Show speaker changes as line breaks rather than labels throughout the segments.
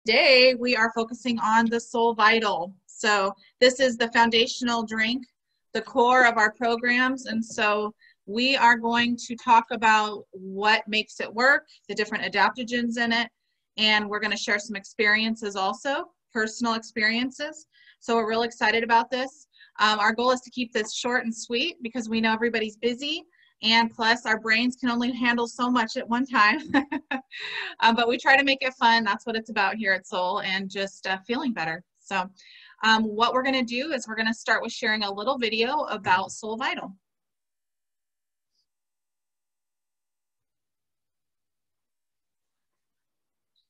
today we are focusing on the SolleVital. So this is the foundational drink, the core of our programs. And so we are going to talk about what makes it work, the different adaptogens in it, and we're going to share some experiences also, personal experiences. So we're real excited about this. Our goal is to keep this short and sweet because we know everybody's busy, and plus our brains can only handle so much at one time. But we try to make it fun. That's what it's about here at Solle, and just feeling better. So what we're going to do is we're going to start with sharing a little video about SolleVital.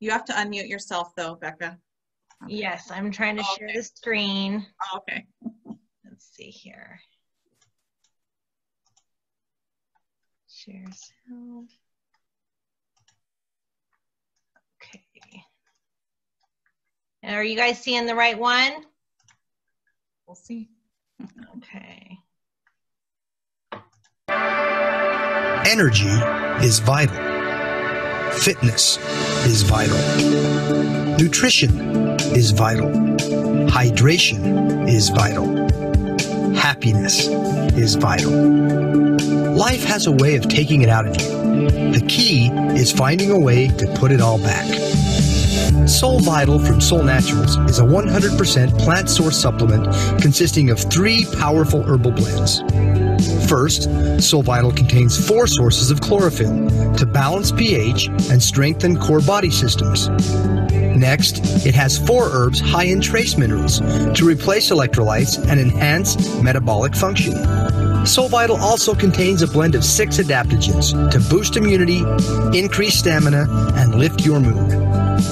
You have to unmute yourself though, Becca.
Okay. Yes, I'm trying to share the screen.
Okay.
Let's see here. Share sound. Okay. And are you guys seeing the right one?
We'll see.
Okay.
Energy is vital. Fitness is vital. Nutrition is vital. Hydration is vital. Happiness is vital. Life has a way of taking it out of you. The key is finding a way to put it all back. SolleVital from Solle Naturals is a 100% plant source supplement consisting of 3 powerful herbal blends. First, SolleVital contains 4 sources of chlorophyll to balance pH and strengthen core body systems. Next, it has 4 herbs high in trace minerals to replace electrolytes and enhance metabolic function. SolleVital also contains a blend of 6 adaptogens to boost immunity, increase stamina, and lift your mood.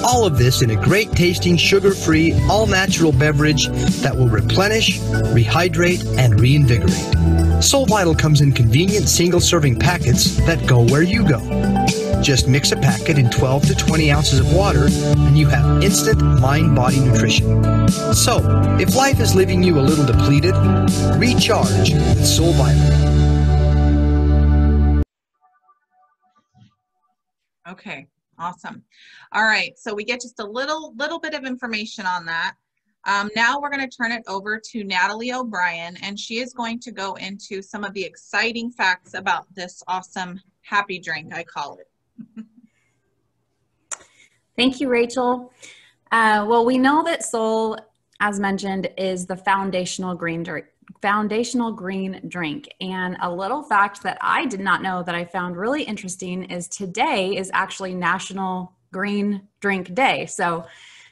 All of this in a great tasting, sugar-free, all-natural beverage that will replenish, rehydrate, and reinvigorate. SolleVital comes in convenient single-serving packets that go where you go. Just mix a packet in 12 to 20 ounces of water and you have instant mind-body nutrition. So, if life is leaving you a little depleted, recharge with SolleVital.
Okay, awesome. All right, so we get just a little bit of information on that. Now we're going to turn it over to Natalie O'Brien, and she is going to go into some of the exciting facts about this awesome happy drink, I call it.
Thank you, Rachel. Well, we know that Solle, as mentioned, is the foundational green drink. And a little fact that I did not know that I found really interesting is today is actually National Green Drink Day. So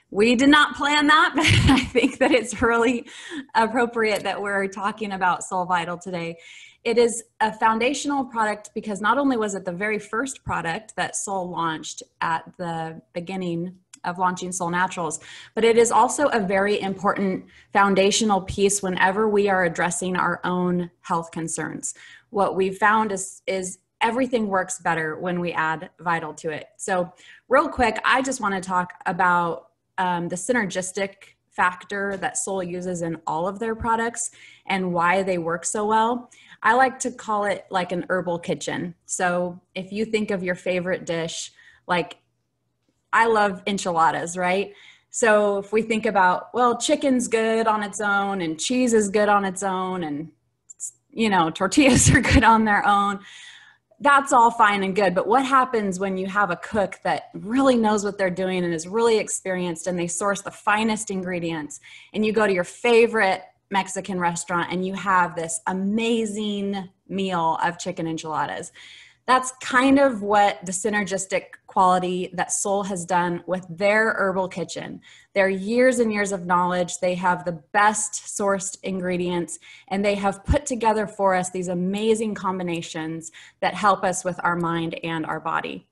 we did not plan that, but I think that it's really appropriate that we're talking about SolleVital today. It is a foundational product because not only was it the very first product that Solle launched at the beginning of launching Solle Naturals, but it is also a very important foundational piece whenever we are addressing our own health concerns. What we've found is everything works better when we add Vital to it. So real quick, I just want to talk about the synergistic factor that Solle uses in all of their products and why they work so well. I like to call it like an herbal kitchen. So if you think of your favorite dish, like I love enchiladas, right? So if we think about, well, chicken's good on its own and cheese is good on its own and, you know, tortillas are good on their own. That's all fine and good. But what happens when you have a cook that really knows what they're doing and is really experienced and they source the finest ingredients and you go to your favorite Mexican restaurant and you have this amazing meal of chicken enchiladas? That's kind of what the synergistic quality that Solle has done with their herbal kitchen. Their years and years of knowledge, they have the best sourced ingredients, and they have put together for us these amazing combinations that help us with our mind and our body.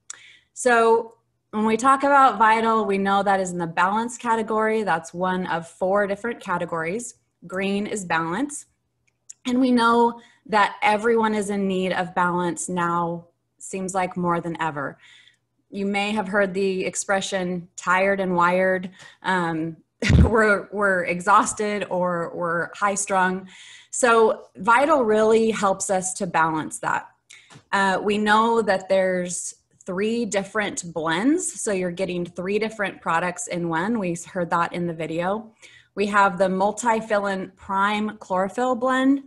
So when we talk about Vital, we know that is in the balance category. That's one of 4 different categories. Green is balance. And we know that everyone is in need of balance now, seems like more than ever. You may have heard the expression tired and wired. We're exhausted or we're high strung. So Vital really helps us to balance that. We know that there's 3 different blends. So you're getting 3 different products in one. We heard that in the video. We have the multi-fillant prime chlorophyll blend.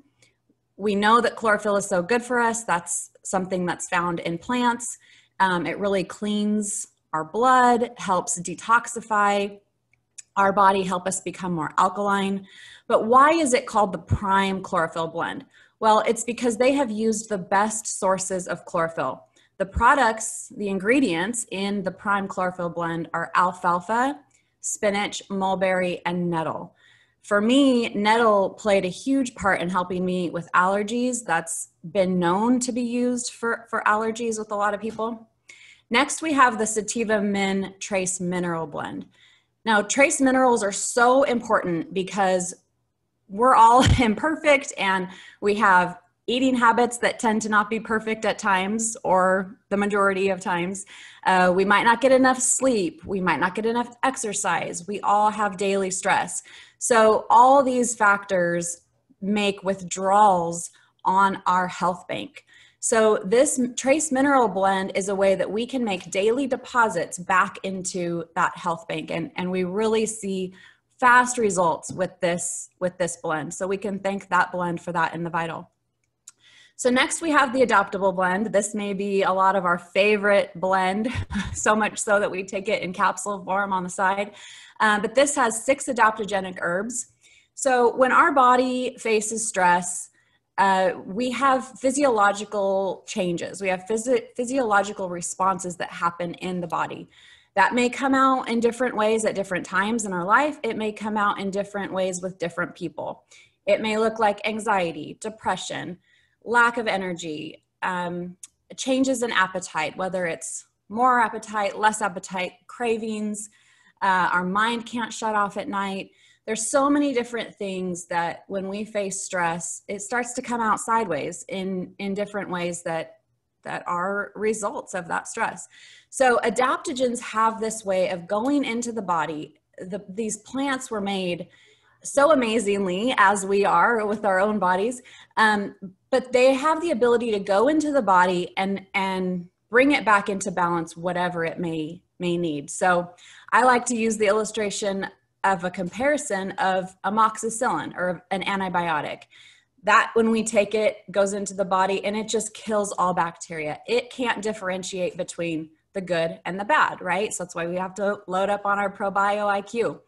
We know that chlorophyll is so good for us. That's something that's found in plants. It really cleans our blood, helps detoxify our body, help us become more alkaline. But why is it called the prime chlorophyll blend? Well, it's because they have used the best sources of chlorophyll. The products, the ingredients in the prime chlorophyll blend are alfalfa, spinach, mulberry, and nettle. For me, nettle played a huge part in helping me with allergies. That's been known to be used for allergies with a lot of people. Next, we have the Sativa Min Trace Mineral Blend. Now, trace minerals are so important because we're all imperfect and we have eating habits that tend to not be perfect at times, or the majority of times. We might not get enough sleep. We might not get enough exercise. We all have daily stress. So all these factors make withdrawals on our health bank. So this trace mineral blend is a way that we can make daily deposits back into that health bank. And we really see fast results with this blend. So we can thank that blend for that in the Vital. So next we have the adaptable blend. This may be a lot of our favorite blend, so much so that we take it in capsule form on the side. But this has 6 adaptogenic herbs. So when our body faces stress, we have physiological changes. We have physiological responses that happen in the body. That may come out in different ways at different times in our life. It may come out in different ways with different people. It may look like anxiety, depression, lack of energy, changes in appetite, whether it's more appetite, less appetite, cravings, our mind can't shut off at night. There's so many different things that when we face stress, it starts to come out sideways in different ways that are results of that stress. So adaptogens have this way of going into the body. These plants were made so amazingly, as we are with our own bodies, but they have the ability to go into the body and bring it back into balance, whatever it may need. So I like to use the illustration of a comparison of amoxicillin or an antibiotic. That when we take it goes into the body and it just kills all bacteria. It can't differentiate between the good and the bad, right? So that's why we have to load up on our ProBio IQ.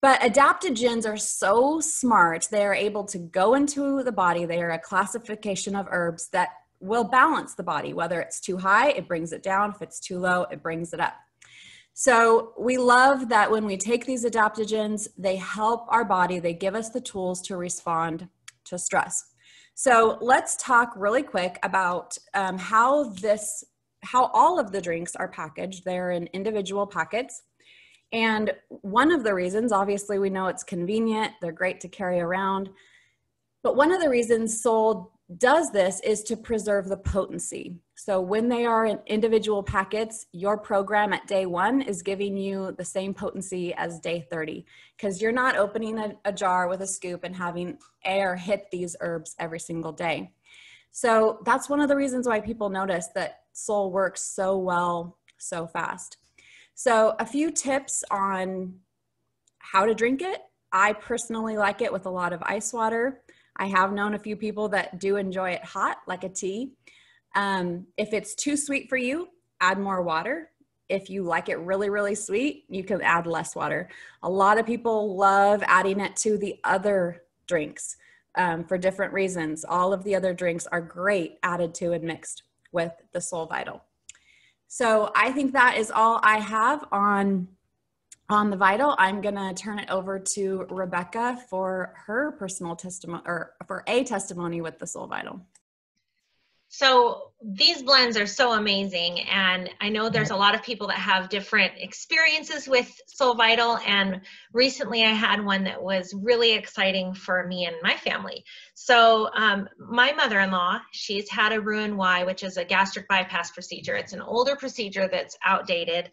But adaptogens are so smart. They are able to go into the body. They are a classification of herbs that will balance the body. Whether it's too high, it brings it down. If it's too low, it brings it up. So we love that when we take these adaptogens, they help our body. They give us the tools to respond to stress. So let's talk really quick about how all of the drinks are packaged. They're in individual packets. And one of the reasons, obviously we know it's convenient, they're great to carry around, but one of the reasons Solle does this is to preserve the potency. So when they are in individual packets, your program at day 1 is giving you the same potency as day 30, because you're not opening a jar with a scoop and having air hit these herbs every single day. So that's one of the reasons why people notice that Solle works so well, so fast. So a few tips on how to drink it. I personally like it with a lot of ice water. I have known a few people that do enjoy it hot, like a tea. If it's too sweet for you, add more water. If you like it really, really sweet, you can add less water. A lot of people love adding it to the other drinks for different reasons. All of the other drinks are great added to and mixed with the SolleVital. So I think that is all I have on the Vital. I'm gonna turn it over to Rebecca for her personal testimony, or for a testimony with the SolleVital.
So these blends are so amazing, and I know there's a lot of people that have different experiences with SolleVital, and recently I had one that was really exciting for me and my family. So my mother-in-law, she's had a Roux-en-Y, which is a gastric bypass procedure. It's an older procedure that's outdated.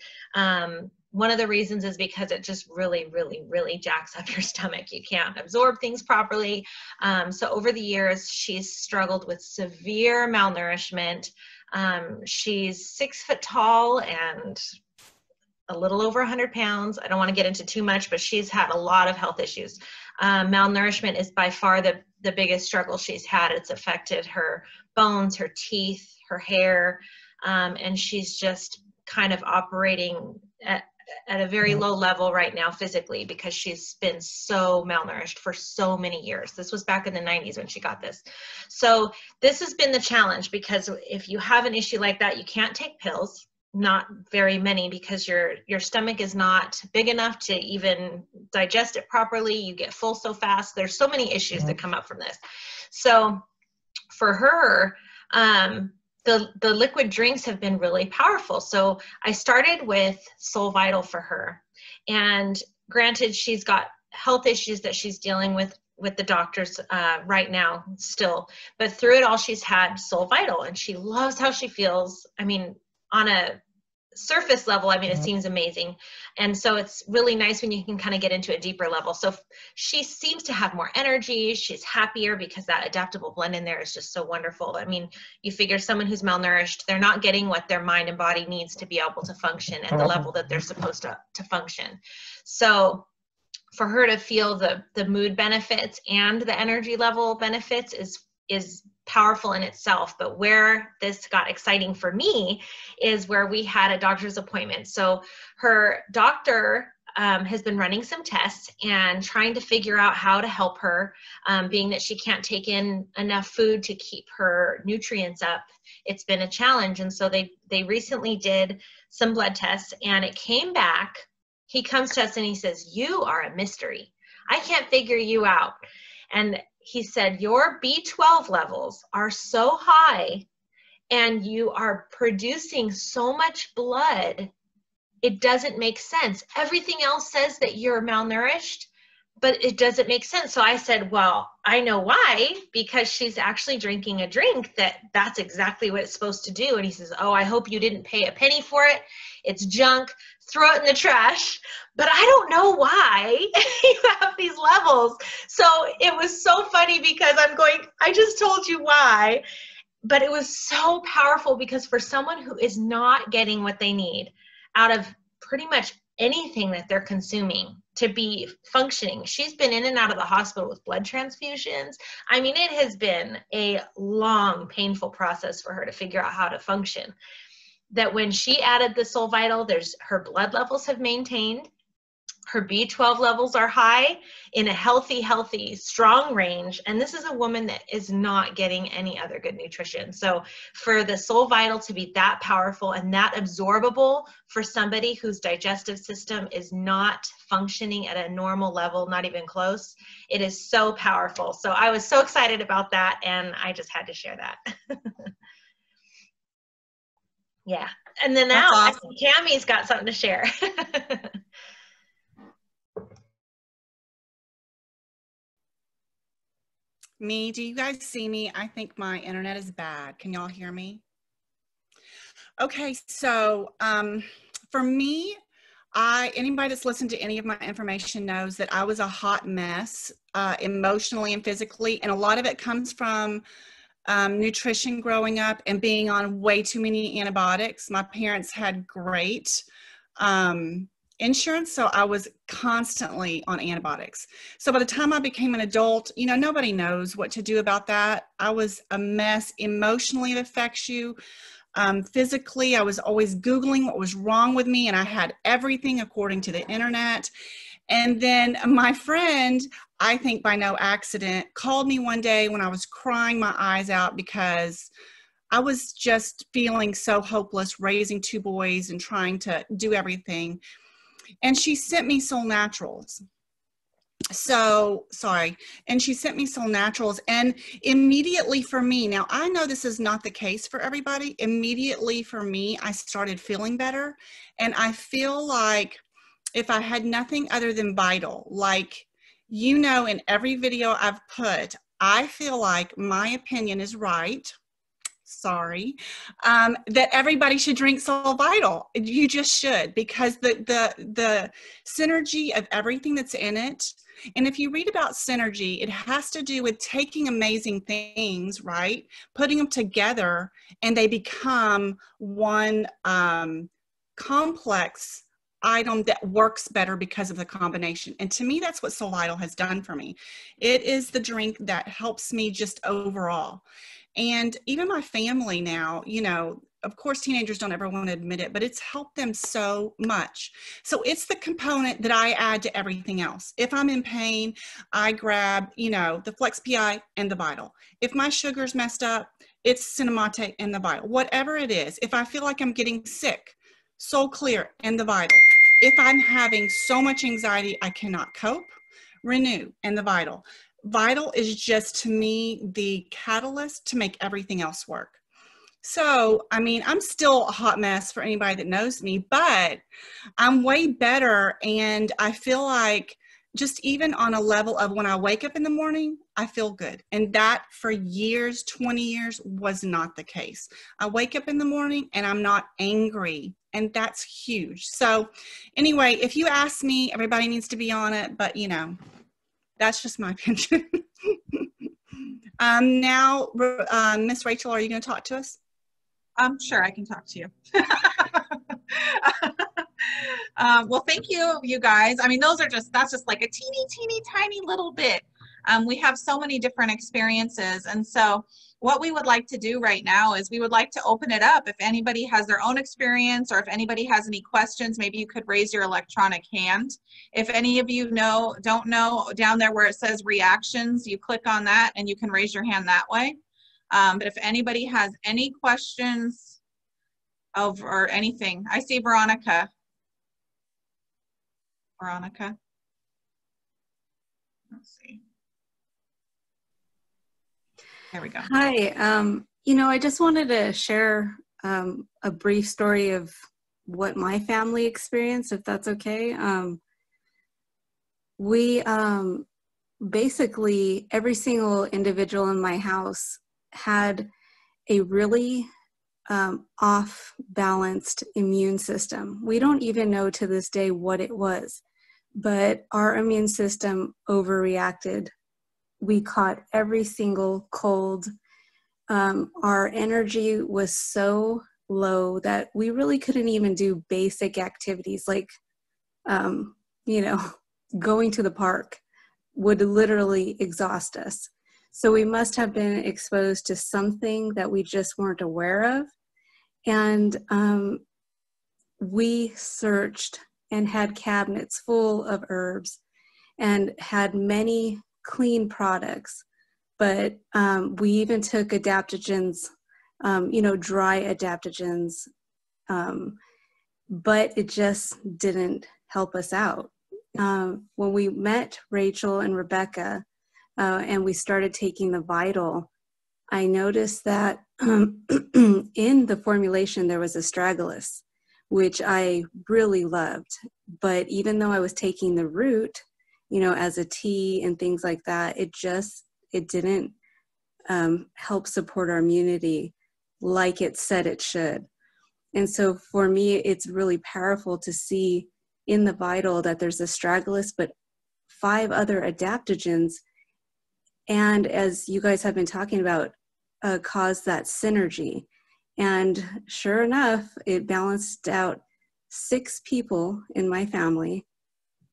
One of the reasons is because it just really, really, really jacks up your stomach. You can't absorb things properly. So over the years, she's struggled with severe malnourishment. She's 6 foot tall and a little over 100 pounds. I don't want to get into too much, but she's had a lot of health issues. Malnourishment is by far the biggest struggle she's had. It's affected her bones, her teeth, her hair, and she's just kind of operating at a very low level right now physically because she's been so malnourished for so many years. This was back in the 90s when she got this. So this has been the challenge, because if you have an issue like that, you can't take pills. Not very many, because your stomach is not big enough to even digest it properly. You get full so fast. There's so many issues that come up from this. So for her, the liquid drinks have been really powerful. So I started with SolleVital for her. And granted, she's got health issues that she's dealing with the doctors right now still. But through it all, she's had SolleVital, and she loves how she feels. I mean, on a surface level, I mean, it seems amazing. And so it's really nice when you can kind of get into a deeper level. So she seems to have more energy. She's happier because that adaptable blend in there is just so wonderful. I mean, you figure someone who's malnourished, they're not getting what their mind and body needs to be able to function at the level that they're supposed to function. So for her to feel the mood benefits and the energy level benefits is powerful in itself. But where this got exciting for me is where we had a doctor's appointment. So her doctor has been running some tests and trying to figure out how to help her, being that she can't take in enough food to keep her nutrients up. It's been a challenge. And so they recently did some blood tests, and it came back. He comes to us and he says, "You are a mystery. I can't figure you out." And he said, "Your B12 levels are so high and you are producing so much blood, it doesn't make sense. Everything else says that you're malnourished, but it doesn't make sense." So I said, "Well, I know why, because she's actually drinking a drink that's exactly what it's supposed to do." And he says, "Oh, I hope you didn't pay a penny for it. It's junk. Throw it in the trash." But I don't know why you have these levels. So it was so funny because I'm going, I just told you why. But it was so powerful because for someone who is not getting what they need out of pretty much anything that they're consuming to be functioning, she's been in and out of the hospital with blood transfusions. I mean, it has been a long, painful process for her to figure out how to function. That when she added the SolleVital, her blood levels have maintained. Her B12 levels are high in a healthy, strong range. And this is a woman that is not getting any other good nutrition. So for the SolleVital to be that powerful and that absorbable for somebody whose digestive system is not functioning at a normal level, not even close, it is so powerful. So I was so excited about that, and I just had to share that. Yeah. And then now I think Tammy's got something to share.
Me, do you guys see me? I think my internet is bad. Can y'all hear me? Okay, so for me, anybody that's listened to any of my information knows that I was a hot mess emotionally and physically, and a lot of it comes from nutrition growing up and being on way too many antibiotics. My parents had great insurance, so I was constantly on antibiotics. So by the time I became an adult, you know, nobody knows what to do about that. I was a mess. Emotionally, it affects you. Physically, I was always Googling what was wrong with me, and I had everything according to the internet. And then my friend, I think by no accident, called me one day when I was crying my eyes out because I was just feeling so hopeless raising 2 boys and trying to do everything. And she sent me Soul Naturals. And she sent me Soul Naturals, and immediately for me, now I know this is not the case for everybody, immediately for me, I started feeling better. And I feel like if I had nothing other than Vital, like, you know, in every video I've put, I feel like my opinion is right. Sorry, that everybody should drink SolleVital. You just should, because the synergy of everything that's in it, And if you read about synergy, it has to do with taking amazing things, right? Putting them together and they become one complex item that works better because of the combination. And to me, that's what SolleVital has done for me. It is the drink that helps me just overall. And even my family now, you know, of course, teenagers don't ever want to admit it, but it's helped them so much. So it's the component that I add to everything else. If I'm in pain, I grab, you know, the Flex PI and the Vital. If my sugar's messed up, it's Cinemate and the Vital. Whatever it is, if I feel like I'm getting sick, Soul Clear and the Vital. If I'm having so much anxiety I cannot cope, Renew and the Vital. Vital is just, to me, the catalyst to make everything else work. So, I mean, I'm still a hot mess for anybody that knows me, but I'm way better. And I feel like just even on a level of when I wake up in the morning, I feel good. And that for years, 20 years, was not the case. I wake up in the morning and I'm not angry. And that's huge. So anyway, if you ask me, everybody needs to be on it, but you know, that's just my opinion. Now, Miss Rachel, are you going to talk to us?
Sure, I can talk to you. Well, thank you, you guys. I mean, that's just like a teeny tiny little bit. We have so many different experiences. And so what we would like to do right now is we would like to open it up. If anybody has their own experience, or if anybody has any questions, maybe you could raise your electronic hand. If any of you don't know, down there where it says reactions, you click on that and you can raise your hand that way. But if anybody has any questions or anything, I see Veronica. Veronica. Let's see. There we go.
Hi. You know, I just wanted to share a brief story of what my family experienced, if that's okay. We basically, every single individual in my house had a really off-balanced immune system. We don't even know to this day what it was, but our immune system overreacted. We caught every single cold. Our energy was so low that we really couldn't even do basic activities like, you know, going to the park would literally exhaust us. So we must have been exposed to something that we just weren't aware of. And we searched and had cabinets full of herbs and had many clean products. But we even took adaptogens, you know, dry adaptogens, but it just didn't help us out. When we met Rachel and Rebecca, and we started taking the Vital, I noticed that in the formulation there was astragalus, which I really loved. But even though I was taking the root, you know, as a tea and things like that, it didn't help support our immunity like it said it should. And so for me, it's really powerful to see in the Vital that there's astragalus, but 5 other adaptogens. And as you guys have been talking about, cause that synergy. And sure enough, it balanced out 6 people in my family.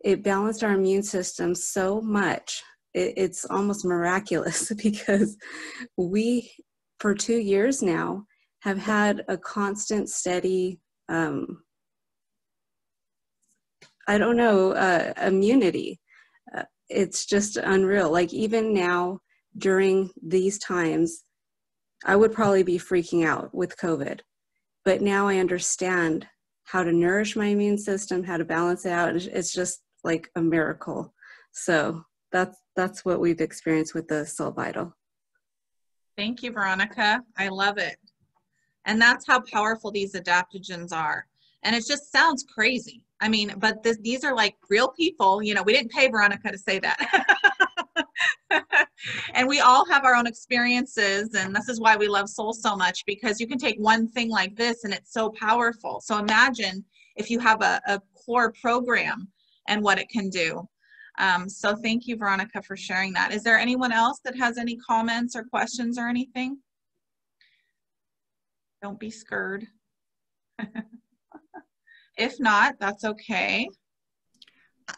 It balanced our immune system so much. It's almost miraculous because we, for 2 years now, have had a constant, steady, immunity. It's just unreal. Like even now, during these times, I would probably be freaking out with COVID. But now I understand how to nourish my immune system, how to balance it out. It's just like a miracle. So that's what we've experienced with the SolleVital.
Thank you, Veronica. I love it. And that's how powerful these adaptogens are. And it just sounds crazy. I mean, but these are like real people. You know, we didn't pay Veronica to say that. And we all have our own experiences. And this is why we love Solle so much, because you can take one thing like this and it's so powerful. So imagine if you have a core program and what it can do. So thank you, Veronica, for sharing that. Is there anyone else that has any comments or questions or anything? Don't be scared. If not, that's okay.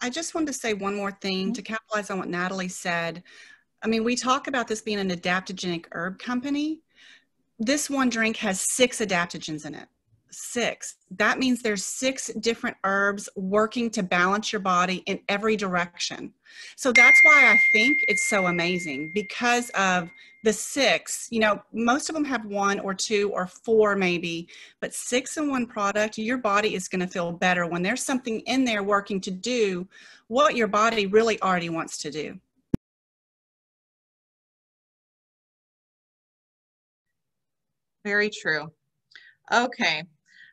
I just wanted to say one more thing to capitalize on what Natalie said. I mean, we talk about this being an adaptogenic herb company. This one drink has 6 adaptogens in it. 6. That means there's 6 different herbs working to balance your body in every direction. So that's why I think it's so amazing, because of the 6. You know, most of them have 1 or 2 or 4 maybe, but 6 in one product, your body is going to feel better when there's something in there working to do what your body really already wants to do.
Very true. Okay,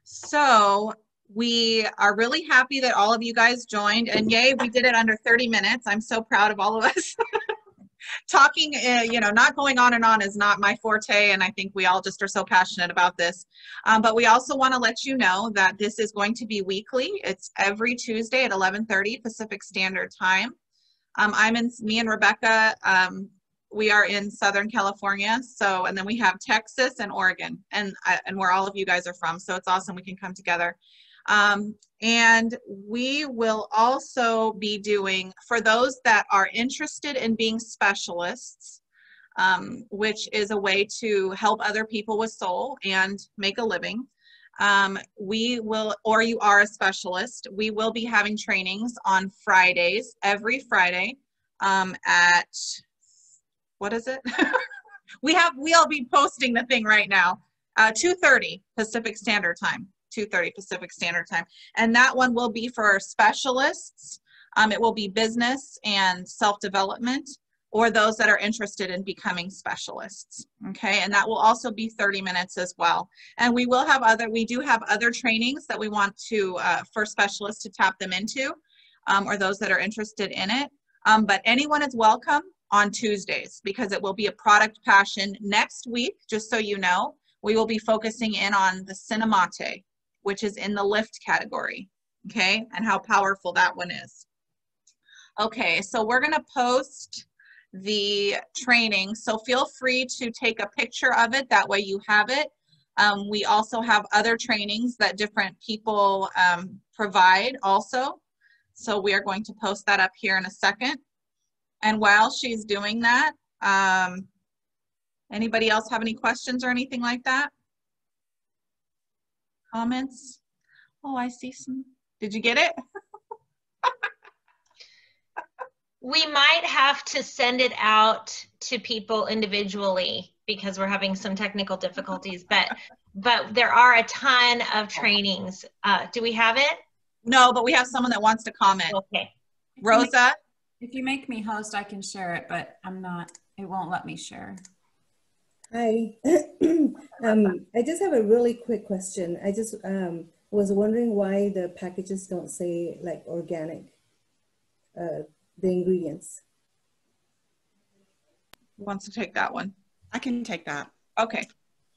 so we are really happy that all of you guys joined, and yay, we did it under 30 minutes. I'm so proud of all of us. Talking, you know, not going on and on is not my forte, and I think we all just are so passionate about this. But we also want to let you know that this is going to be weekly. It's every Tuesday at 11:30 Pacific Standard Time. Me and Rebecca, we are in Southern California, so, and then we have Texas and Oregon, and where all of you guys are from, so it's awesome we can come together. And we will also be doing, for those that are interested in being specialists, which is a way to help other people with soul and make a living, we will, or you are a specialist, we will be having trainings on Fridays, every Friday, at, what is it? We'll be posting the thing right now, 2:30 Pacific Standard Time, 2:30 Pacific Standard Time. And that one will be for specialists. It will be business and self-development, or those that are interested in becoming specialists. Okay, and that will also be 30 minutes as well. And we do have other trainings that we want to, for specialists to tap them into, or those that are interested in it. But anyone is welcome on Tuesdays, because it will be a product passion. Next week, just so you know, we will be focusing in on the Cinnamate, which is in the lift category, okay, and how powerful that one is. Okay, so we're gonna post the training, so feel free to take a picture of it, that way you have it. We also have other trainings that different people provide also, so we are going to post that up here in a second. And while she's doing that, anybody else have any questions or anything like that? Comments? Oh, I see some. Did you get it?
We might have to send it out to people individually because we're having some technical difficulties, but there are a ton of trainings. Do we have it?
No, but we have someone that wants to comment.
Okay.
Rosa?
If you make me host, I can share it, but it won't let me share.
Hi. I just have a really quick question. I just was wondering why the packages don't say like organic, the ingredients.
Who wants to take that one?
I can take that.
Okay.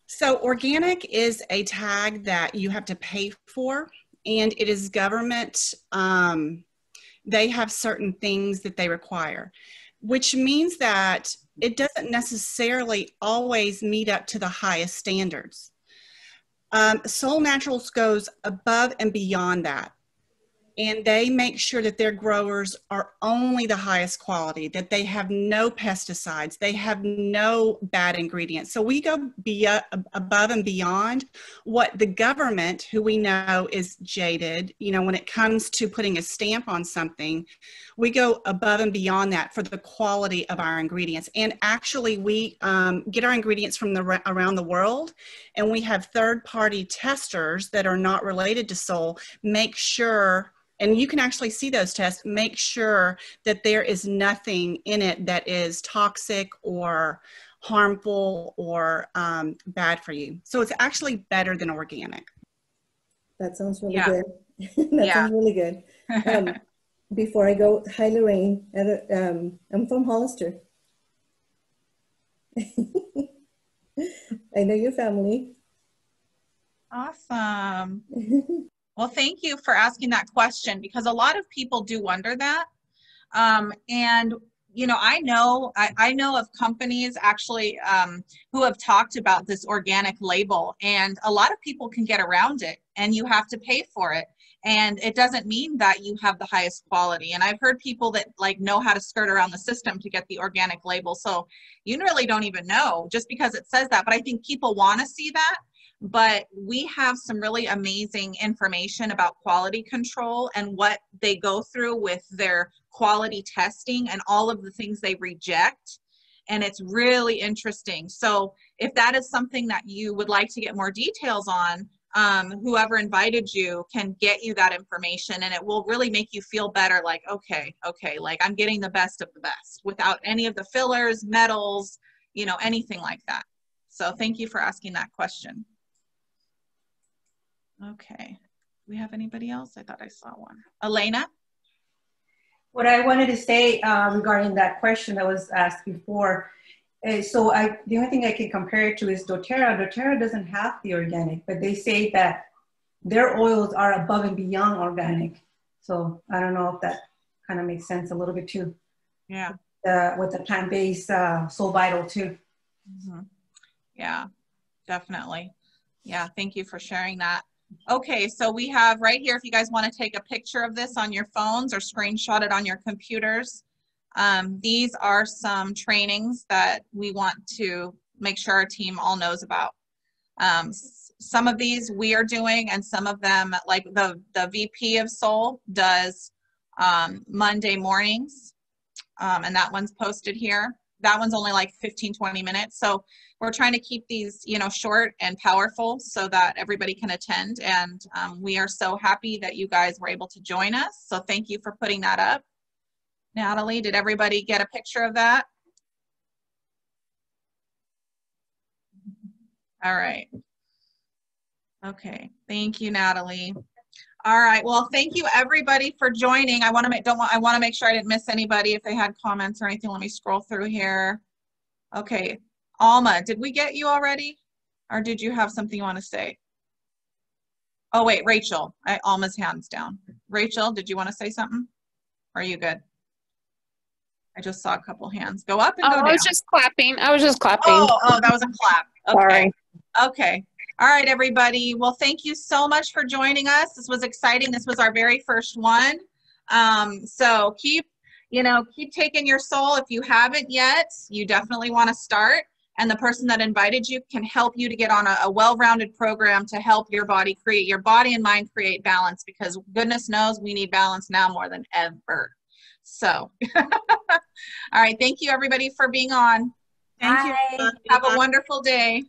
So organic is a tag that you have to pay for, and it is government. They have certain things that they require, which means that it doesn't necessarily always meet up to the highest standards. Soul Naturals goes above and beyond that. And they make sure that their growers are only the highest quality, that they have no pesticides, they have no bad ingredients. So we go above and beyond what the government, who we know is jaded, you know, when it comes to putting a stamp on something, we go above and beyond that for the quality of our ingredients. And actually we get our ingredients from around the world, and we have third-party testers that are not related to Soul make sure, and you can actually see those tests, make sure that there is nothing in it that is toxic or harmful or bad for you. So it's actually better than organic.
That sounds really good. That sounds really good. Before I go, hi Lorraine, I'm from Hollister. I know your family.
Awesome. Well, thank you for asking that question, because a lot of people do wonder that. And you know, I know of companies actually who have talked about this organic label, and a lot of people can get around it, and you have to pay for it. And it doesn't mean that you have the highest quality. And I've heard people that like know how to skirt around the system to get the organic label. So you really don't even know just because it says that. But I think people want to see that. But we have some really amazing information about quality control and what they go through with their quality testing and all of the things they reject. And it's really interesting. So if that is something that you would like to get more details on, whoever invited you can get you that information, and it will really make you feel better, like, okay, like I'm getting the best of the best without any of the fillers, metals, you know, anything like that. So thank you for asking that question. Okay, do we have anybody else? I thought I saw one. Elena?
What I wanted to say regarding that question that was asked before, so the only thing I can compare it to is doTERRA. doTERRA doesn't have the organic, but they say that their oils are above and beyond organic. So I don't know if that kind of makes sense a little bit too.
Yeah.
With the plant-based SolleVital too.
Mm-hmm. Yeah, definitely. Yeah, thank you for sharing that. Okay, so we have right here, if you guys want to take a picture of this on your phones or screenshot it on your computers, these are some trainings that we want to make sure our team all knows about. Some of these we are doing, and some of them, like the VP of Solle does Monday mornings, and that one's posted here. That one's only like 15-20 minutes. So we're trying to keep these, you know, short and powerful so that everybody can attend. And we are so happy that you guys were able to join us. So thank you for putting that up. Natalie, did everybody get a picture of that? All right. Okay, thank you, Natalie. All right, well, thank you everybody for joining. I want to make sure I didn't miss anybody if they had comments or anything. Let me scroll through here. Okay, Alma, did we get you already? Or did you have something you want to say? Oh wait, Rachel, Alma's hand's down. Rachel, did you want to say something? Or are you good? I just saw a couple hands go up and go down.
I was just clapping.
Oh, that was a clap. Okay.
Sorry.
Okay. All right, everybody. Well, thank you so much for joining us. This was exciting. This was our very first one. So keep taking your Solle. If you haven't yet, you definitely want to start. And the person that invited you can help you to get on a well-rounded program to help your body and mind create balance, because goodness knows we need balance now more than ever. So, all right. Thank you, everybody, for being on.
Thank you.
Have a wonderful day.